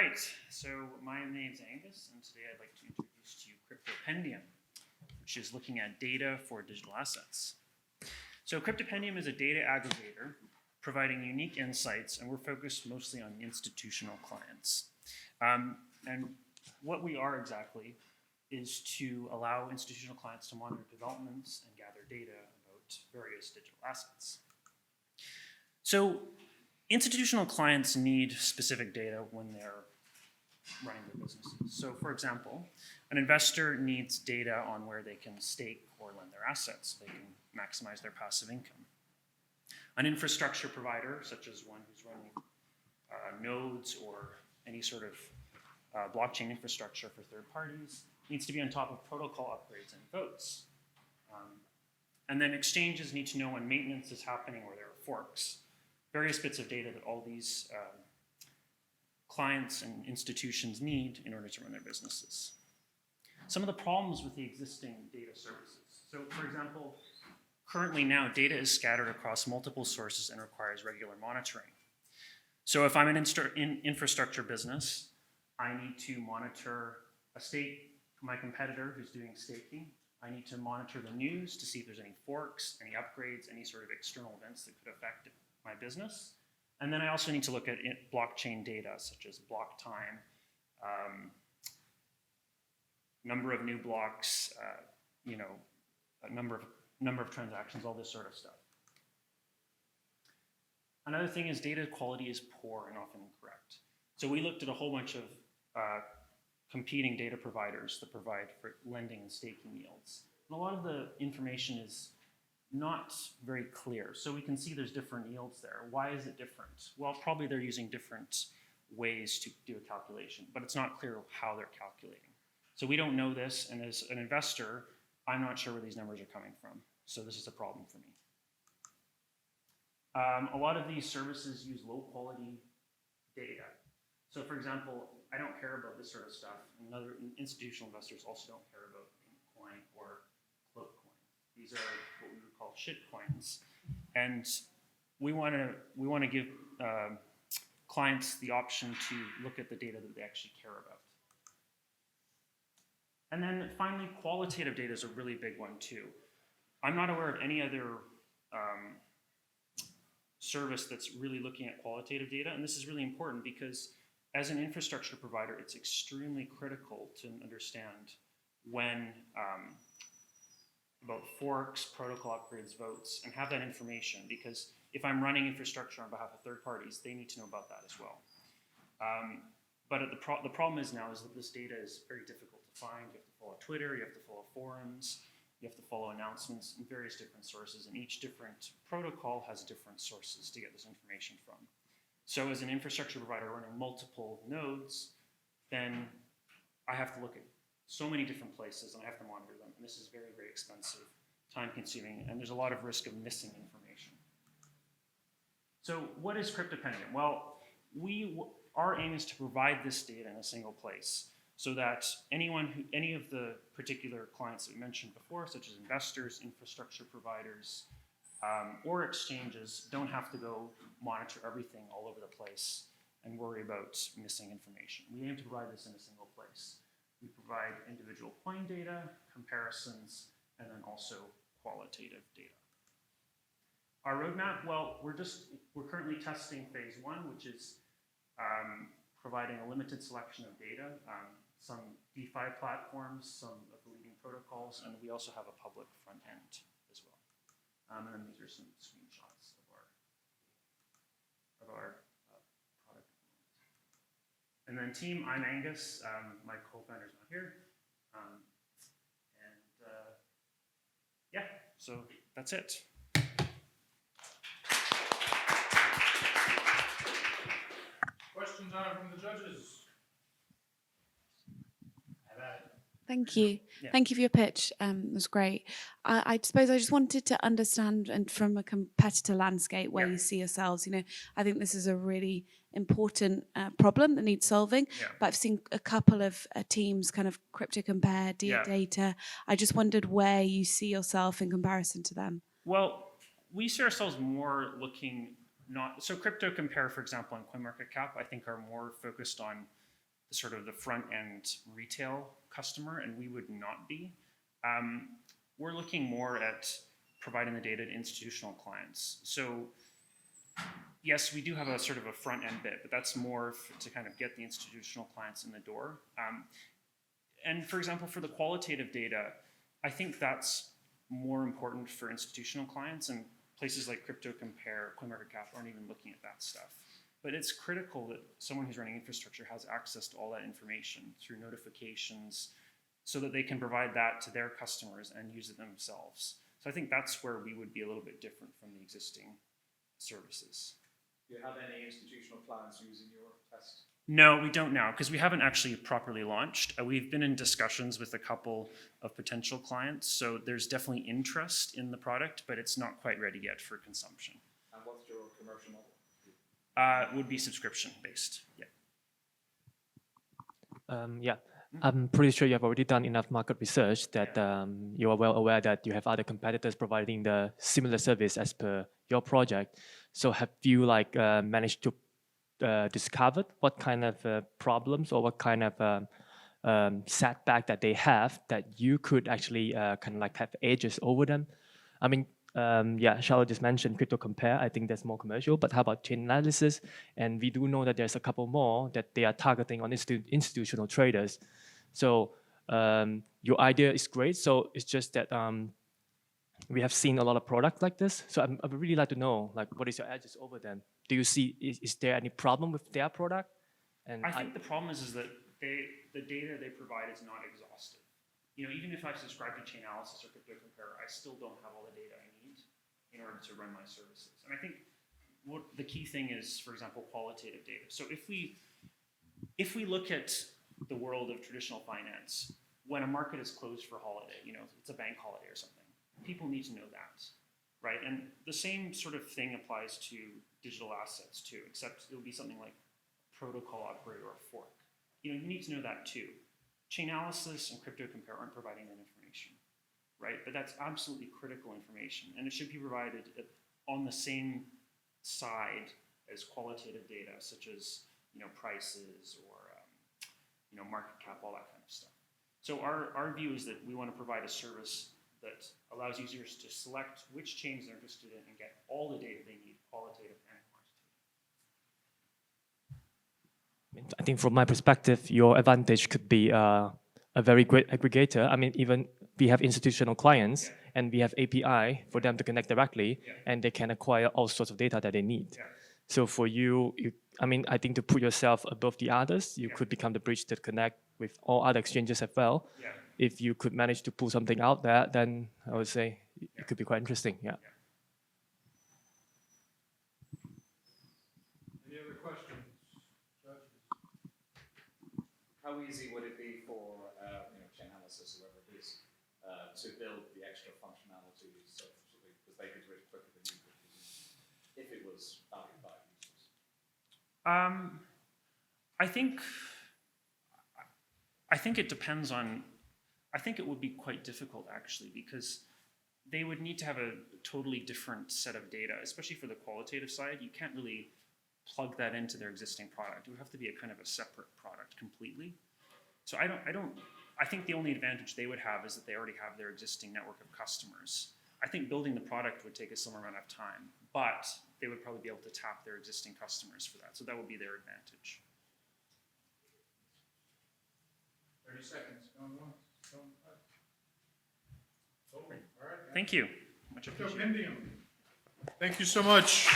right, so my name's Angus, and today I'd like to introduce to you CryptoPendium, which is looking at data for digital assets. So CryptoPendium is a data aggregator providing unique insights, and we're focused mostly on institutional clients. And what we are exactly is to allow institutional clients to monitor developments and gather data about various digital assets. So institutional clients need specific data when they're running their businesses. So for example, an investor needs data on where they can stake or lend their assets so they can maximize their passive income. An infrastructure provider, such as one who's running nodes or any sort of blockchain infrastructure for third parties, needs to be on top of protocol upgrades and votes. And then exchanges need to know when maintenance is happening or there are forks. Various bits of data that all these clients and institutions need in order to run their businesses. Some of the problems with the existing data services. So for example, currently now data is scattered across multiple sources and requires regular monitoring. So if I'm an infrastructure business, I need to monitor my competitor who's doing staking. I need to monitor the news to see if there's any forks, any upgrades, any sort of external events that could affect my business. And then I also need to look at blockchain data, such as block time, number of new blocks, a number of transactions, all this sort of stuff. Another thing is data quality is poor and often incorrect. So we looked at a whole bunch of competing data providers that provide for lending and staking yields. And a lot of the information is not very clear. So we can see there's different yields there. Why is it different? Well, probably they're using different ways to do a calculation, but it's not clear how they're calculating. So we don't know this, and as an investor, I'm not sure where these numbers are coming from. So this is a problem for me. A lot of these services use low quality data. So for example, I don't care about this sort of stuff, and other institutional investors also don't care about coin or float coin. These are what we would call shit coins, and we want to give clients the option to look at the data that they actually care about. And then finally, qualitative data is a really big one too. I'm not aware of any other service that's really looking at qualitative data, and this is really important because as an infrastructure provider, it's extremely critical to understand when about forks, protocol upgrades, votes, and have that information, because if I'm running infrastructure on behalf of third parties, they need to know about that as well. But the problem is now is that this data is very difficult to find. You have to follow Twitter, you have to follow forums, you have to follow announcements in various different sources, and each different protocol has different sources to get this information from. So as an infrastructure provider running multiple nodes, then I have to look at so many different places and I have to monitor them. And this is very, very expensive, time consuming, and there's a lot of risk of missing information. So what is CryptoPendium? Well, our aim is to provide this data in a single place so that any of the particular clients that we mentioned before, such as investors, infrastructure providers, or exchanges, don't have to go monitor everything all over the place and worry about missing information. We aim to provide this in a single place. We provide individual coin data, comparisons, and then also qualitative data. Our roadmap, well, we're currently testing phase 1, which is providing a limited selection of data, some DeFi platforms, some of the leading protocols, and we also have a public front end as well. And then these are some screenshots of our product. And then team, I'm Angus. My co-founder's not here. Yeah, so that's it. Questions from the judges? Thank you. Yeah. Thank you for your pitch. It was great. I suppose I just wanted to understand, and from a competitor landscape where you see yourselves, I think this is a really important problem that needs solving. Yeah. But I've seen a couple of teams kind of crypto compare data. I just wondered where you see yourself in comparison to them. Well, we see ourselves more looking so Crypto Compare, for example, on CoinMarketCap, I think are more focused on sort of the front end retail customer, and we would not be. We're looking more at providing the data to institutional clients. So yes, we do have a sort of a front end bit, but that's more to kind of get the institutional clients in the door. And for example, for the qualitative data, I think that's more important for institutional clients, and places like CryptoCompare, CoinMarketCap aren't even looking at that stuff. But it's critical that someone who's running infrastructure has access to all that information through notifications so that they can provide that to their customers and use it themselves. So I think that's where we would be a little bit different from the existing services. Do you have any institutional clients using your test? No, we don't now, because we haven't actually properly launched. We've been in discussions with a couple of potential clients, so there's definitely interest in the product, but it's not quite ready yet for consumption. And what's your commercial model? Would be subscription based. Yeah. Yeah, I'm pretty sure you have already done enough market research that you are well aware that you have other competitors providing the similar service as per your project. So have you managed to discover what kind of problems or what kind of setback that they have that you could actually kind of have edges over them? I mean, yeah, Charlotte just mentioned CryptoCompare. I think that's more commercial, but how about chain analysis? And we do know that there's a couple more that they are targeting on institutional traders. So your idea is great. So it's just that we have seen a lot of products like this. So I would really like to know, what is your edges over them? Do you see, is there any problem with their product? And I think the problem is that the data they provide is not exhaustive. Even if I subscribe to chain analysis or CryptoCompare, I still don't have all the data I need in order to run my services. And I think what the key thing is, for example, qualitative data. So if we look at the world of traditional finance, when a market is closed for holiday, it's a bank holiday or something, people need to know that, right? And the same sort of thing applies to digital assets too, except it'll be something like protocol operator or fork. You need to know that too. Chain analysis and CryptoCompare aren't providing that information, right? But that's absolutely critical information, and it should be provided on the same side as qualitative data, such as prices or market cap, all that kind of stuff. So our view is that we want to provide a service that allows users to select which chains they're interested in and get all the data they need, qualitative and quantitative. I think from my perspective, your advantage could be a very great aggregator. I mean, even we have institutional clients and we have API for them to connect directly and they can acquire all sorts of data that they need. Yeah. So for you, I think to put yourself above the others, you could become the bridge to connect with all other exchanges as well. Yeah. If you could manage to pull something out there, then I would say it could be quite interesting. Yeah. Any other questions? How easy would it be for chain analysis, whoever it is, to build the extra functionality so because they could do it quicker than you could, if it was valued by users? I think it depends on. I think it would be quite difficult actually, because they would need to have a totally different set of data, especially for the qualitative side. You can't really plug that into their existing product. It would have to be a kind of a separate product completely. So I think the only advantage they would have is that they already have their existing network of customers. I think building the product would take a similar amount of time, but they would probably be able to tap their existing customers for that. So that would be their advantage. 30 seconds. Going once, going twice. All right. Thank you. Much appreciated. CryptoPendium. Thank you so much.